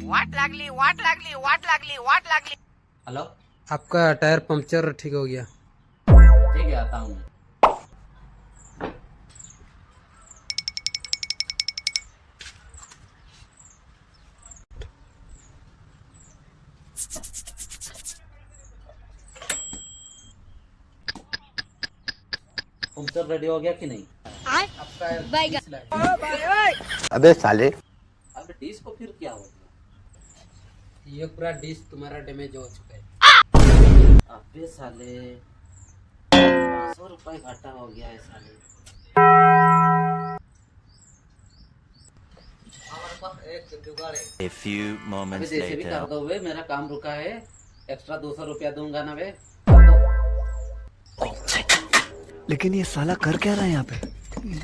वाट लागली। हेलो, आपका tyre puncture ठीक हो गया। ठीक है, आता हूँ मैं। पंक्चर रेडी हो गया कि नहीं? आपका डिश लाइट। अबे साले, अबे डिश को फिर क्या हो गया? ये पूरा डिश तुम्हारा डैमेज हो चुका है। अबे साले, 500 रुपए घाटा हो गया है साले। एक जुगाड़ है। A few अबे moments जैसे भी later. कर दो वे, मेरा काम रुका है। एक्स्ट्रा 200 रुपया दूंगा ना वे, कर दो। लेकिन ये साला कर क्या रहा है यहाँ पे? No.